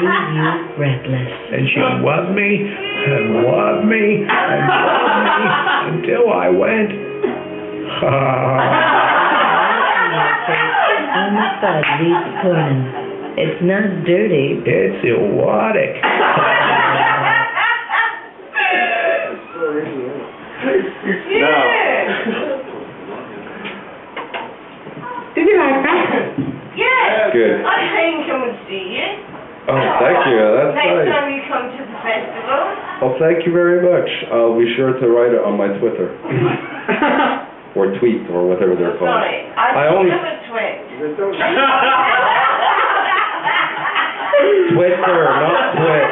leave you breathless. And she loved me, and loved me, and loved me, until I went, On the side leaves pouring. It's not dirty. It's erotic. Now, Did you like that? Yes. Good. I came come and see you. oh, thank you. That's Next nice. time you come to the festival. Well, thank you very much. I'll be sure to write it on my Twitter. Or tweet, or whatever they're called. Sorry, I I only- have a twit. Twitter, not Twit.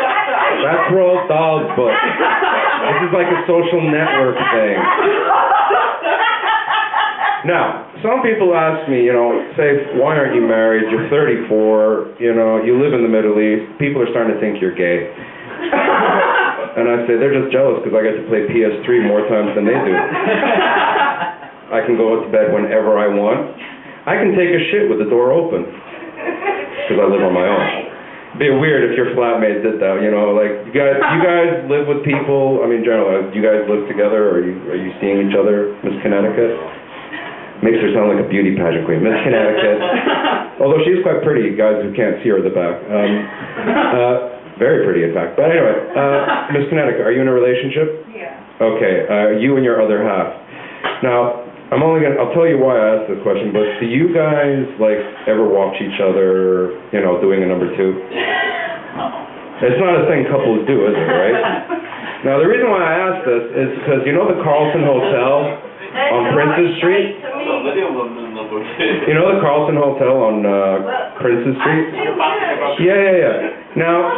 That's Roald Dahl's book. This is like a social network thing. Now, some people ask me, say, why aren't you married? You're 34, you live in the Middle East. People are starting to think you're gay. And I say, they're just jealous because I get to play PS3 more times than they do. I can go to bed whenever I want. I can take a shit with the door open because I live on my own. It'd be weird if your flatmate did that, like, you guys live with people, generally, do you guys live together, or are you seeing each other, Miss Connecticut? Makes her sound like a beauty pageant queen. Miss Connecticut, although she's quite pretty, guys who can't see her at the back. Very pretty, in fact. But anyway, Miss Connecticut, are you in a relationship? Yeah. Okay, you and your other half. Now, I'll tell you why I asked this question, but do you guys, ever watch each other, doing a number two? It's not a thing couples do, is it, right? Now, the reason why I asked this is because, the Carlton Hotel on Princess Street? You know the Carlton Hotel on Princess Street? Yeah. Now,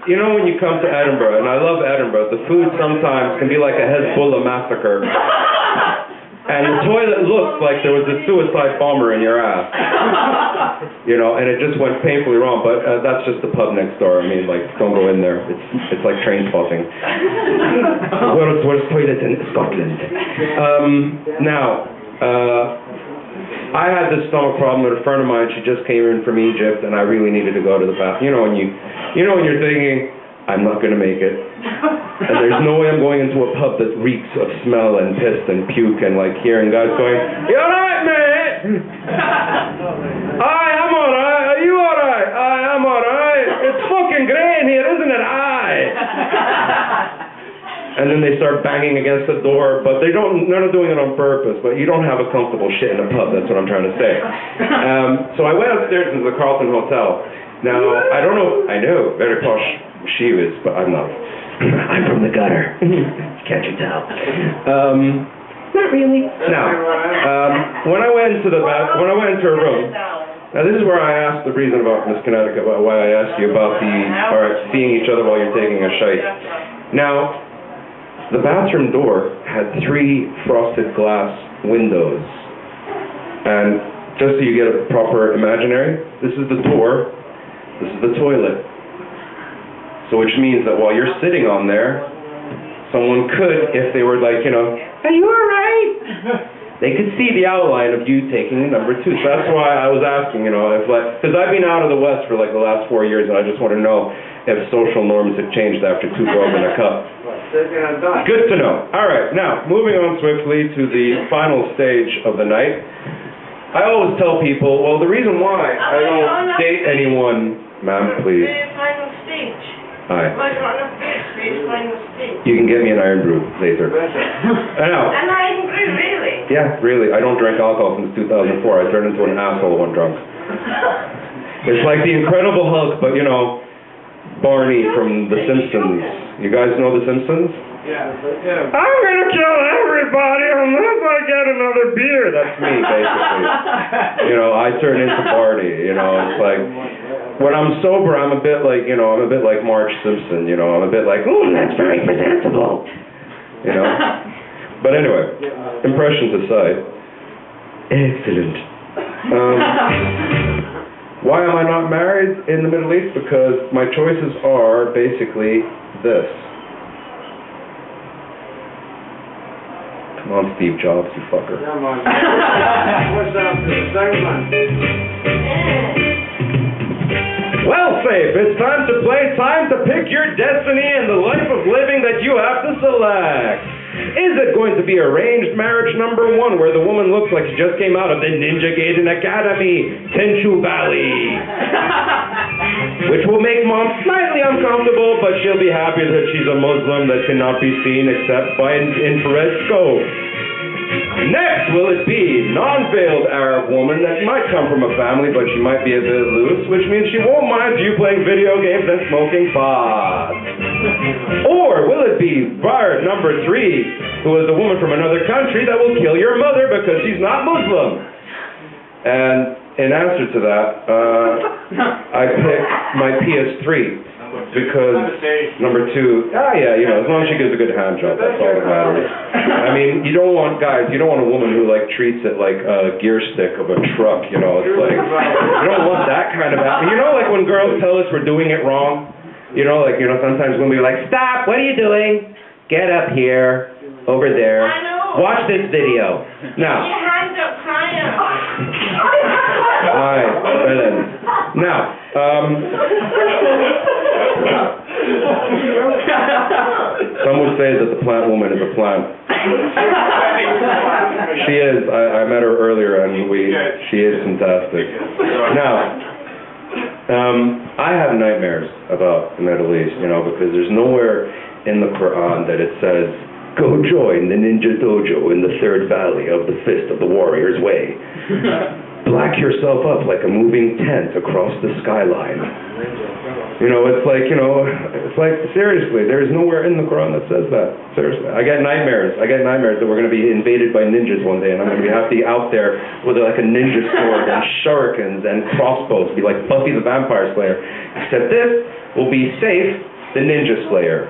when you come to Edinburgh, and I love Edinburgh, the food sometimes can be like a Hezbollah massacre. And the toilet looks like there was a suicide bomber in your ass. And it just went painfully wrong, but that's just the pub next door. Don't go in there. It's like train spotting. Where's toilet in Scotland? I had this stomach problem with a friend of mine. She just came in from Egypt, and I really needed to go to the bathroom. When you're thinking, I'm not going to make it. And there's no way I'm going into a pub that reeks of smell and piss and puke and hearing guys going, "You alright, mate?" "I'm alright. Are you alright?" "I'm alright. It's fucking great in here, isn't it?" And then they start banging against the door, but they're not doing it on purpose, but you don't have a comfortable shit in a pub, that's what I'm trying to say. So I went upstairs into the Carlton Hotel. Now, I don't know, I know, very posh she is, but I'm not. I'm from the gutter. Can't you tell? Not really. Now, when I went into her room, now this is where I asked the reason about Miss Connecticut, why I asked you about seeing each other while you're taking a shite. Now, the bathroom door had 3 frosted glass windows. And just so you get a proper imaginary, this is the door, this is the toilet. So which means that while you're sitting on there, someone could, if they were "Are you alright?" They could see the outline of you taking a number 2. So that's why I was asking, because I've been out of the West for the last 4 years, and I just want to know if social norms have changed after 2 girls in a cup. Good to know. All right, now, moving on swiftly to the final stage of the night. I always tell people, well, the reason why I don't date anyone, ma'am, please. The final stage. Hi. Well, not enough dates for your final stage. You can get me an Iron Brew later. I know. And I agree, really. Yeah, really. I don't drink alcohol since 2004. I turned into an asshole when drunk. It's like the Incredible Hulk, but Barney from The Simpsons. You guys know The Simpsons? Yeah. I'm gonna kill everybody unless I get another beer. That's me, basically. I turn into Barney. It's like when I'm sober, I'm a bit like Marge Simpson. I'm a bit like, "Ooh, that's very presentable." But anyway, impressions aside, excellent. Why am I not married in the Middle East? Because my choices are basically this. Come on, Steve Jobs, you fucker. Come on. What's up? This thing, man. Well, safe. It's time to play, time to pick your destiny and the life of living that you have to select. Is it going to be arranged marriage number 1, where the woman looks like she just came out of the Ninja Gaiden Academy, Tenchu Valley? Which will make mom slightly uncomfortable, but she'll be happy that she's a Muslim that cannot be seen except by an infrared scope. Next, will it be non-veiled Arab woman that might come from a family, but she might be a bit loose, which means she won't mind you playing video games and smoking pot? Or will it be buyer number 3, who is a woman from another country that will kill your mother because she's not Muslim? And in answer to that, I picked my PS3. Because number 2, as long as she gives a good hand job, that's all that matters. I mean, you don't want a woman who like treats it like a gear stick of a truck, you know. It's like, you don't want that kind of like when girls tell us we're doing it wrong, sometimes when we're like, stop, what are you doing? Get up here, over there, watch this video. Now. Your hands up higher. Alright, brilliant. Now, some would say that the plant woman is a plant. She is. I met her earlier, and she is fantastic. Now, I have nightmares about the Middle East, because there's nowhere in the Quran that it says, go join the ninja dojo in the 3rd valley of the fist of the warrior's way. Black yourself up like a moving tent across the skyline. It's like, seriously, there's nowhere in the Quran that says that. Seriously. I get nightmares that we're going to be invaded by ninjas one day, and I'm going to have to be out there with like a ninja sword and shurikens and crossbows, be like Buffy the Vampire Slayer. Except this will be Safe, the Ninja Slayer.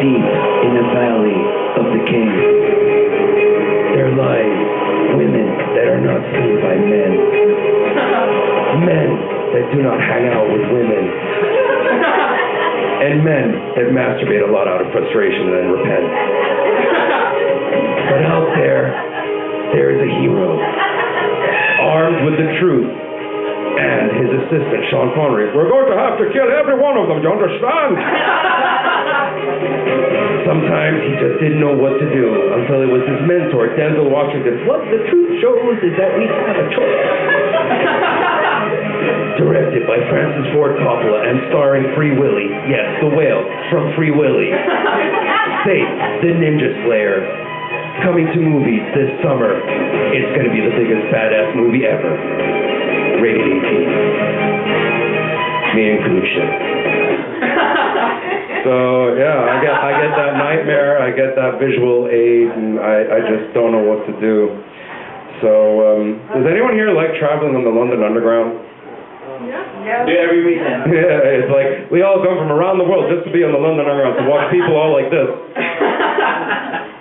Deep in the valley of the king, there lie women that are not seen by men, men that do not hang out with women, and men that masturbate a lot out of frustration and then repent. But out there is a hero, armed with the truth, and his assistant, Sean Connery. We're going to have to kill every one of them, you understand? Sometimes he just didn't know what to do until it was his mentor, Denzel Washington. What the truth shows is that we have a choice. Directed by Francis Ford Coppola and starring Free Willy. Yes, the whale from Free Willy. Safe, the Ninja Slayer. Coming to movies this summer. It's going to be the biggest badass movie ever. Rated 18. Me and Kucha. So yeah, I get that nightmare, I get that visual aid, and I just don't know what to do. So does anyone here like traveling on the London Underground? Yeah, every weekend. Yeah, it's like we all come from around the world just to be on the London Underground to watch people all like this.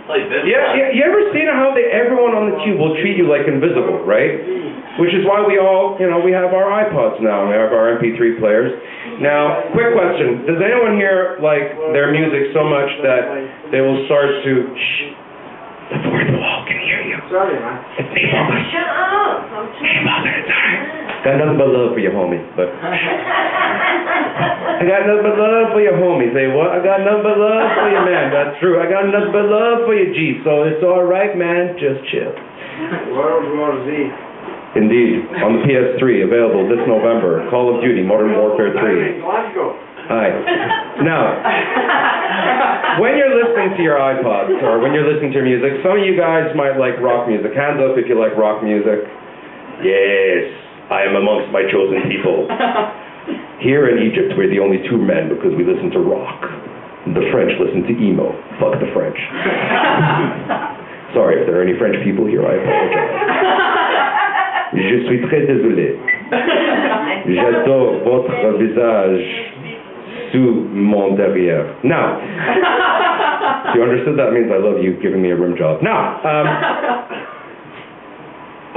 Like this? Yeah, you ever seen how everyone on the tube will treat you like invisible, right? Which is why we all, we have our iPods now, we have our MP3 players. Now, quick question, does anyone here like their music so much that they will start to, shh, the fourth wall can hear you. Sorry, man. It's me, Mother. Shut up. Hey, Mother, it's alright. Got nothing but love for you, homie, but... I got nothing but love for you, homie. Say what? I got nothing but love for you, man. That's true. I got nothing but love for you, G. So it's alright, man. Just chill. World War Z. Indeed, on the PS3, available this November. Call of Duty, Modern Warfare 3. Let's go. Hi. Now, when you're listening to your iPods, or when you're listening to your music, some of you guys might like rock music. Hands up if you like rock music. Yes, I am amongst my chosen people. Here in Egypt, we're the only 2 men because we listen to rock. The French listen to emo. Fuck the French. Sorry if there are any French people here, I apologize. Je suis très désolé. J'adore votre visage sous mon derrière. Now, you understood that means I love you giving me a rim job. Now,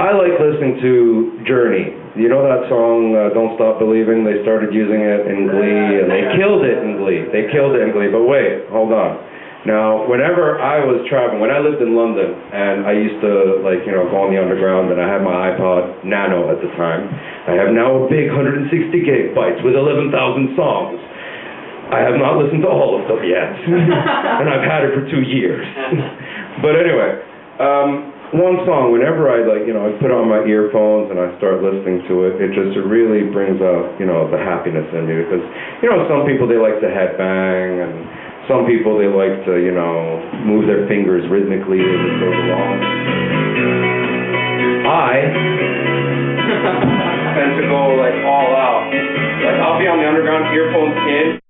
I like listening to Journey. You know that song, Don't Stop Believing? They started using it in Glee, and they killed it in Glee. But wait, hold on. Now, whenever I was traveling, when I lived in London, and I used to, like, you know, go on the underground, and I had my iPod Nano at the time. I have now a big 160 gigabytes with 11,000 songs. I have not listened to all of them yet, and I've had it for 2 years. But anyway, one song, whenever I, like, you know, I put on my earphones and I start listening to it, it just really brings out, you know, the happiness in me, because, you know, some people, they like to headbang, and some people, they like to, you know, move their fingers rhythmically as it goes along. I tend to go, like, all out. Like, I'll be on the underground, earphones in,